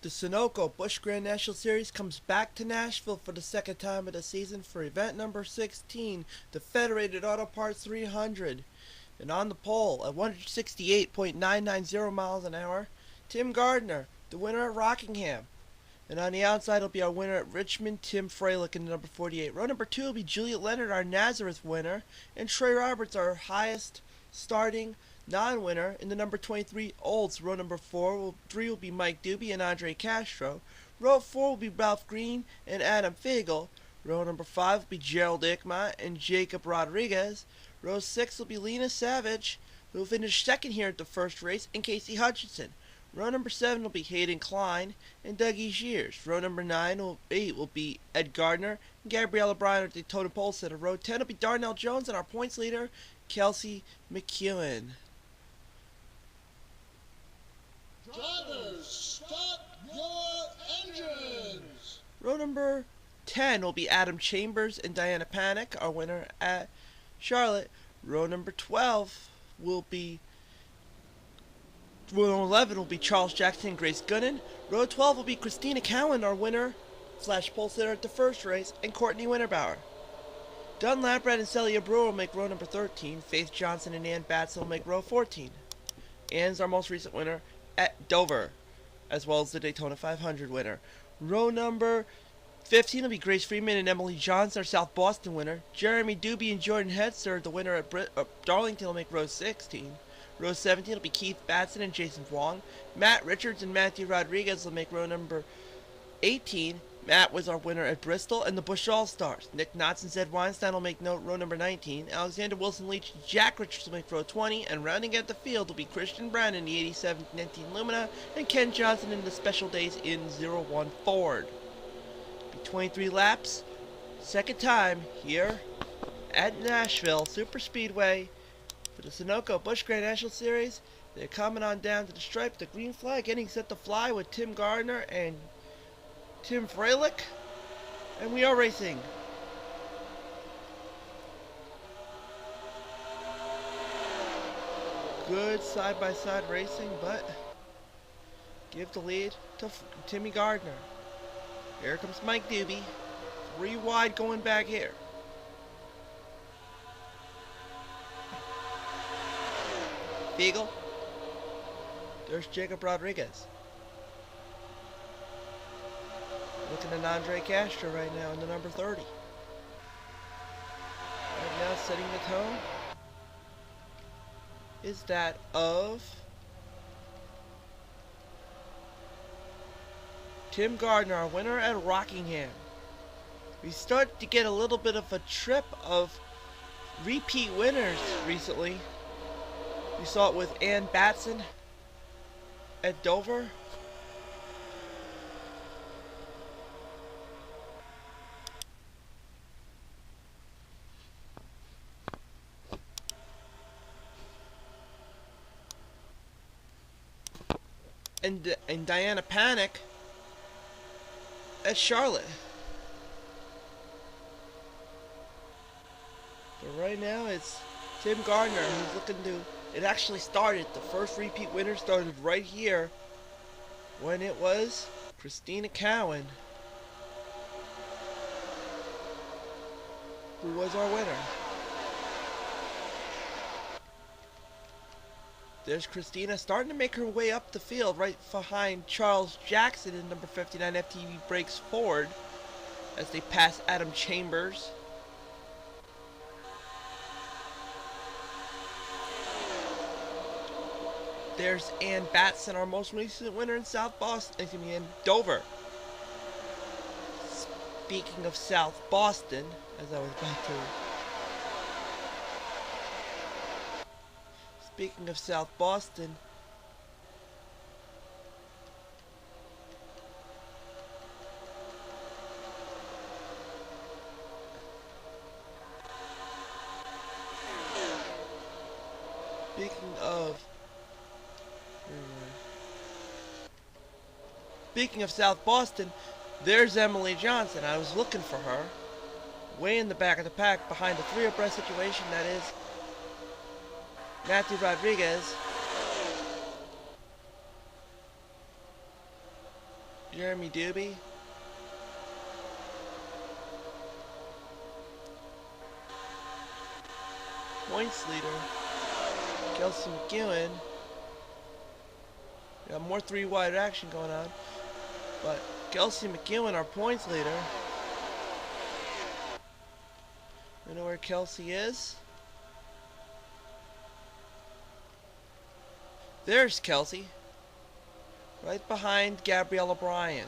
The Sunoco Busch GN National Series comes back to Nashville for the second time of the season for event number 16, the Federated Auto Parts 300. And on the pole at 168.990 miles an hour, Tim Gardner, the winner at Rockingham. And on the outside will be our winner at Richmond, Tim Freilich in the number 48. Row number 2 will be Juliet Leonard, our Nazareth winner, and Trey Roberts, our highest starting non-winner in the number 23 Olds. Row number 3 will be Mike Doobie and Andre Castro. Row 4 will be Ralph Green and Adam Fagel. Row number 5 will be Gerald Ickma and Jacob Rodriguez. Row 6 will be Lena Savage, who will finish second here at the first race, and Casey Hutchinson. Row number 7 will be Hayden Klein and Dougie Shears. Row number 8 will be Ed Gardner and Gabriella Bryan at the Daytona Pole Sitter. Row 10 will be Darnell Jones and our points leader, Kelsey McEwen. Drivers, stop your engines! Row number 10 will be Adam Chambers and Diana Panic, our winner at Charlotte. Row number 11 will be Charles Jackson and Grace Gunnan. Row 12 will be Christina Cowan, our winner / pole sitter at the first race, and Courtney Winterbauer. Dunlap Red and Celia Brewer will make row number 13. Faith Johnson and Ann Batson will make row 14. Ann's our most recent winner at Dover, as well as the Daytona 500 winner. Row number 15 will be Grace Freeman and Emily Johnson, our South Boston winner. Jeremy Doobie and Jordan Hetzer, the winner at Darlington, will make row 16. Row 17 will be Keith Batson and Jason Wong. Matt Richards and Matthew Rodriguez will make row number 18. Matt was our winner at Bristol and the Busch All-Stars. Nick Knotts and Zed Weinstein will make row number 19. Alexander Wilson Leach and Jack Richards will make row 20. And rounding out the field will be Christian Brown in the 87 19 Lumina and Ken Johnson in the Special Days in 01 Ford. It'll be 23 laps. Second time here at Nashville Super Speedway for the Sunoco Busch GN National Series. They're coming on down to the stripe. The green flag getting set to fly with Tim Gardner and Tim Freilich, and we are racing. Good side-by-side racing, but give the lead to Timmy Gardner. Here comes Mike Doobie. 3 wide going back here. Beagle. There's Jacob Rodriguez. Looking at Andre Castro right now in the number 30. Right now setting the tone is that of Tim Gardner, our winner at Rockingham. We start to get a little bit of a trip of repeat winners recently. We saw it with Ann Batson at Dover. And Diana Panic at Charlotte. But right now it's Tim Gardner who's looking to... It actually started, the first repeat winner started right here when it was Christina Cowan who was our winner. There's Christina starting to make her way up the field right behind Charles Jackson in number 59 FTV Brakes Ford as they pass Adam Chambers. There's Ann Batson, our most recent winner in South Boston, in Dover. Speaking of South Boston, as I was about to... Speaking of South Boston, Speaking of South Boston, there's Emily Johnson. I was looking for her way in the back of the pack behind a 3 abreast situation that is Matthew Rodriguez Jeremy Doobie. Points leader, Kelsey McEwen. We got more three-wide action going on, but Kelsey McEwen, our points leader. You know where Kelsey is? There's Kelsey, right behind Gabrielle O'Brien.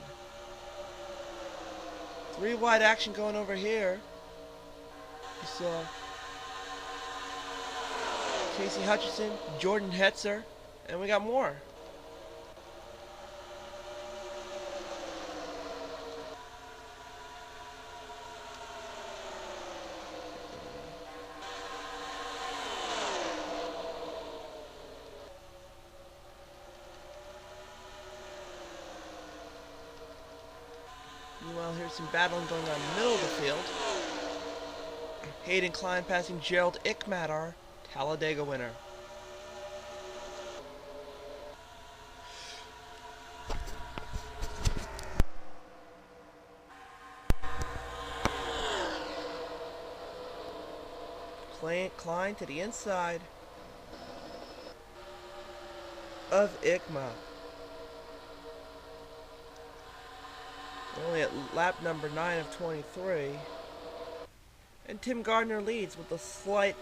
Three-wide action going over here. You saw Casey Hutchinson, Jordan Hetzer, and we got more. Meanwhile, here's some battling going on in the middle of the field. Hayden Klein passing Gerald Ickmat, our Talladega winner. Klein to the inside of Ickmat. Only at lap number 9 of 23. And Tim Gardner leads with a slight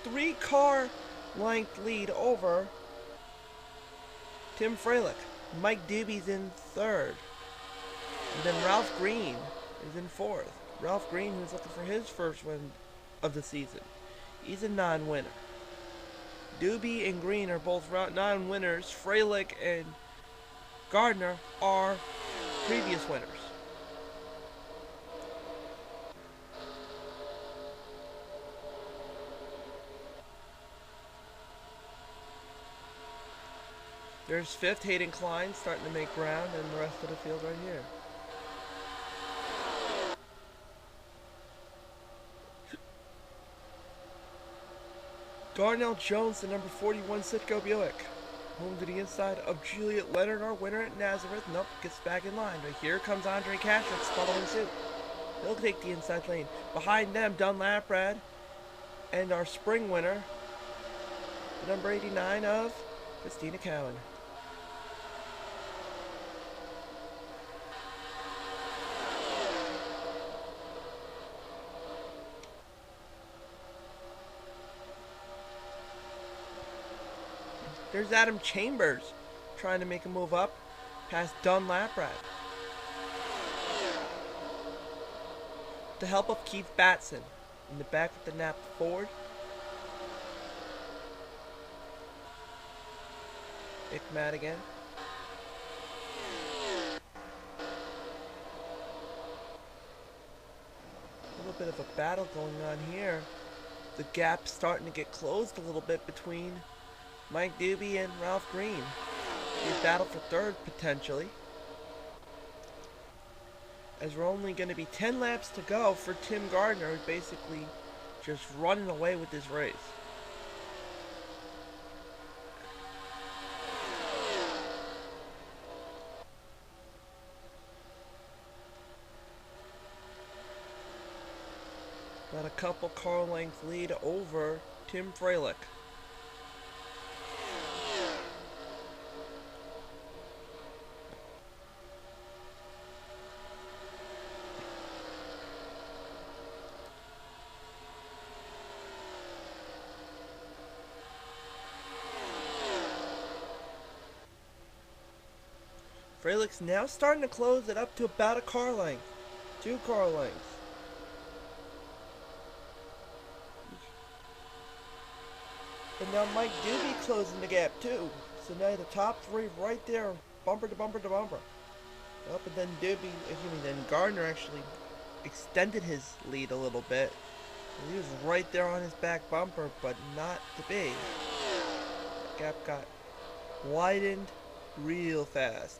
3-car length lead over Tim Freilich. Mike Doobie's in third. And then Ralph Green is in fourth. Ralph Green, who's looking for his first win of the season. He's a non-winner. Doobie and Green are both non-winners. Freilich and Gardner are previous winners. There's fifth, Hayden Klein starting to make ground, and the rest of the field right here. Darnell Jones, the number 41 Citgo Buick. Home to the inside of Juliet Leonard, our winner at Nazareth. Nope, gets back in line. But here comes Andre Kashrix following suit. He'll take the inside lane. Behind them, Dunlap Brad and our spring winner, the number 89 of Christina Cowan. There's Adam Chambers trying to make a move up past Dunlap Brad. With the help of Keith Batson in the back with the nap forward. Ickmat again. A little bit of a battle going on here. The gap's starting to get closed a little bit between Mike Doobie and Ralph Green. A battle for third, potentially. As we're only going to be 10 laps to go for Tim Gardner, who's basically just running away with this race. Got a couple car length lead over Tim Freilich. Freilich's now starting to close it up to about a car length. 2 car lengths. And now Mike Doobie closing the gap too. So now the top 3 right there, bumper to bumper to bumper. Up and then then Gardner actually extended his lead a little bit. He was right there on his back bumper, but not to be. The gap got widened real fast.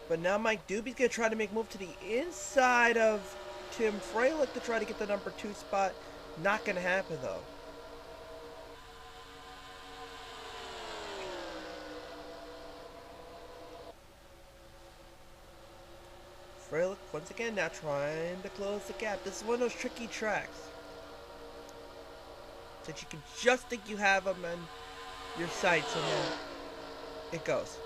But now Mike Doobie's going to try to make a move to the inside of Tim Freilich to try to get the number 2 spot. Not going to happen though. Freilich once again now trying to close the gap. This is one of those tricky tracks that you can just think you have them in your sights and then it goes.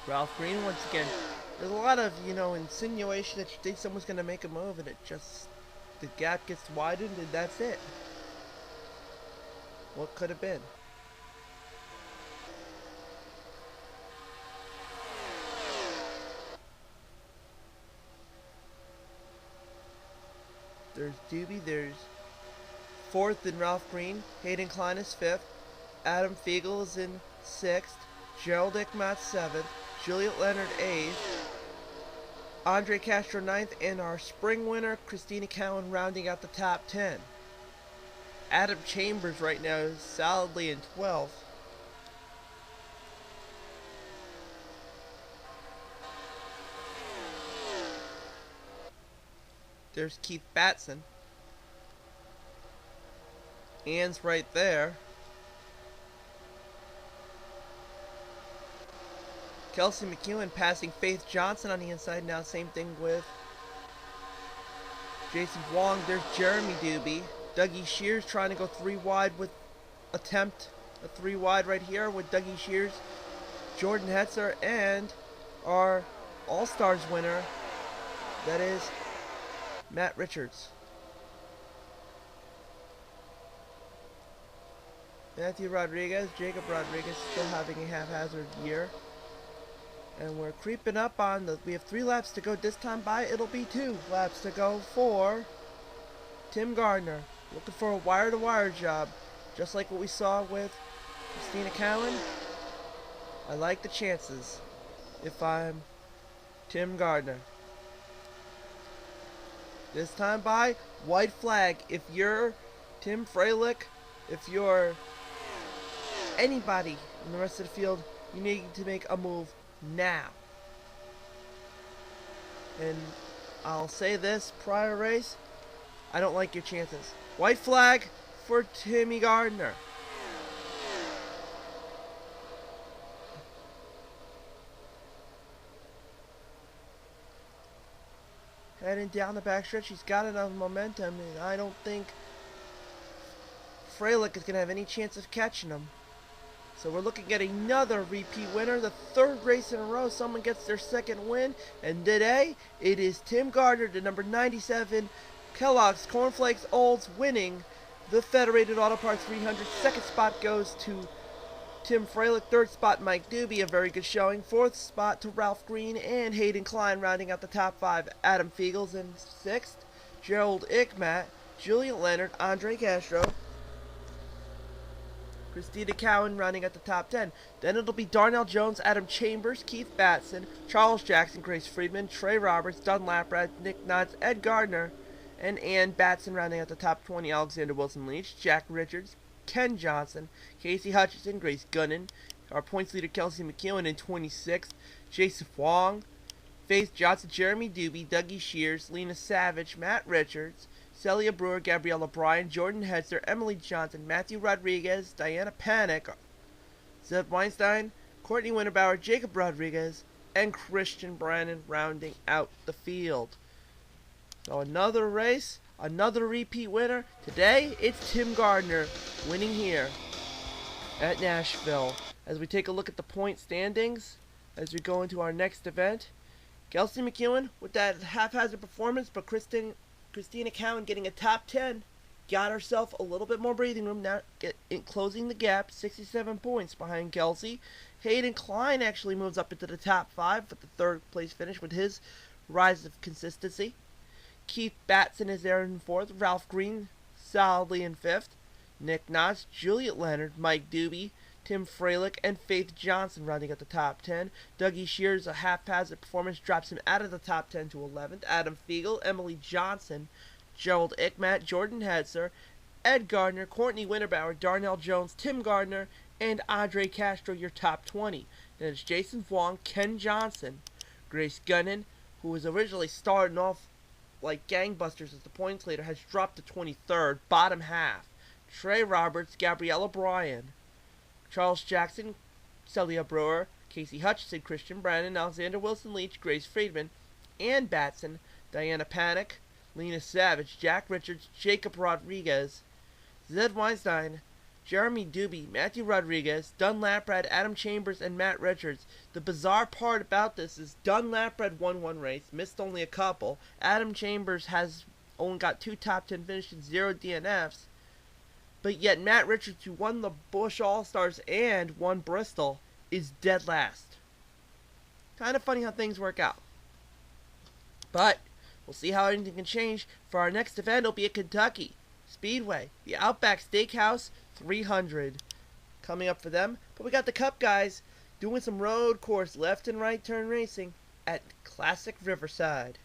Ralph Green once again. There's a lot of, insinuation that you think someone's going to make a move and the gap gets widened and that's it. What could have been? There's Doobie, there's 4th in Ralph Green, Hayden Klein is 5th, Adam Fiegel is in 6th, Gerald Ickmat 7th, Juliet Leonard 8th, Andre Castro 9th, and our spring winner, Christina Cowan, rounding out the top 10. Adam Chambers right now is solidly in 12th. There's Keith Batson. Ann's right there. Kelsey McEwen passing Faith Johnson on the inside now. Same thing with Jason Wong. There's Jeremy Doobie. Dougie Shears trying to go 3 wide with attempt a 3 wide right here with Dougie Shears, Jordan Hetzer, and our All-Stars winner, that is Matt Richards. Matthew Rodriguez, Jacob Rodriguez still having a haphazard year. And we're creeping up on we have 3 laps to go this time by. It'll be 2 laps to go for Tim Gardner. Looking for a wire-to-wire job, just like what we saw with Christina Cowan. I like the chances if I'm Tim Gardner. This time by, white flag. If you're Tim Freilich, if you're anybody in the rest of the field, you need to make a move now. And I'll say this, prior race, I don't like your chances. White flag for Timmy Gardner. Heading down the backstretch, he's got enough momentum, and I don't think Freilich is going to have any chance of catching him. So we're looking at another repeat winner, the 3rd race in a row. Someone gets their 2nd win, and today it is Tim Gardner, the number 97 Kellogg's Cornflakes Olds, winning the Federated Auto Parts 300. 2nd spot goes to Tim Freilich. 3rd spot, Mike Doobie, a very good showing. 4th spot to Ralph Green and Hayden Klein, rounding out the top 5. Adam Fiegel's in 6th. Gerald Ickmat, Julian Leonard, Andre Castro, Christina Cowan rounding at the top 10. Then it'll be Darnell Jones, Adam Chambers, Keith Batson, Charles Jackson, Grace Friedman, Trey Roberts, Dunlap Brad, Nick Knotts, Ed Gardner, and Ann Batson rounding at the top 20. Alexander Wilson Leach, Jack Richards, Ken Johnson, Casey Hutchinson, Grace Gunnan, our points leader Kelsey McEwen in 26th, Jason Wong, Faith Johnson, Jeremy Doobie, Dougie Shears, Lena Savage, Matt Richards, Celia Brewer, Gabriella Bryan, Jordan Hetzer, Emily Johnson, Matthew Rodriguez, Diana Panic, Zev Weinstein, Courtney Winterbauer, Jacob Rodriguez, and Christian Brannon rounding out the field. So another race, another repeat winner. Today, it's Tim Gardner winning here at Nashville. As we take a look at the point standings, as we go into our next event, Kelsey McEwen with that haphazard performance, but Christina Cowan getting a top 10, got herself a little bit more breathing room, now closing the gap, 67 points behind Kelsey. Hayden Klein actually moves up into the top 5 with the 3rd place finish with his rise of consistency. Keith Batson is there in 4th, Ralph Green solidly in 5th, Nick Knotts, Juliet Leonard, Mike Doobie, Tim Freilich, and Faith Johnson rounding out the top 10. Dougie Shear's a haphazard performance drops him out of the top 10 to 11th. Adam Fiegel, Emily Johnson, Gerald Ickmat, Jordan Hetzer, Ed Gardner, Courtney Winterbauer, Darnell Jones, Tim Gardner, and Andre Castro, your top 20. Then it's Jason Vaughn, Ken Johnson, Grace Gunnan, who was originally starting off like gangbusters as the points leader, has dropped to 23rd, bottom half. Trey Roberts, Gabriella Bryan, Charles Jackson, Celia Brewer, Casey Hutchinson, Christian Brandon, Alexander Wilson Leach, Grace Friedman, Ann Batson, Diana Panic, Lena Savage, Jack Richards, Jacob Rodriguez, Zed Weinstein, Jeremy Doobie, Matthew Rodriguez, Dunn Laprad, Adam Chambers, and Matt Richards. The bizarre part about this is Dunn Laprad won one race, missed only a couple. Adam Chambers has only got 2 top 10 finishes, 0 DNFs. But yet Matt Richards, who won the Busch All-Stars and won Bristol, is dead last. Kind of funny how things work out. But we'll see how anything can change. For our next event, it'll be at Kentucky Speedway, the Outback Steakhouse 300 coming up for them. But we got the Cup guys doing some road course left and right turn racing at Classic Riverside.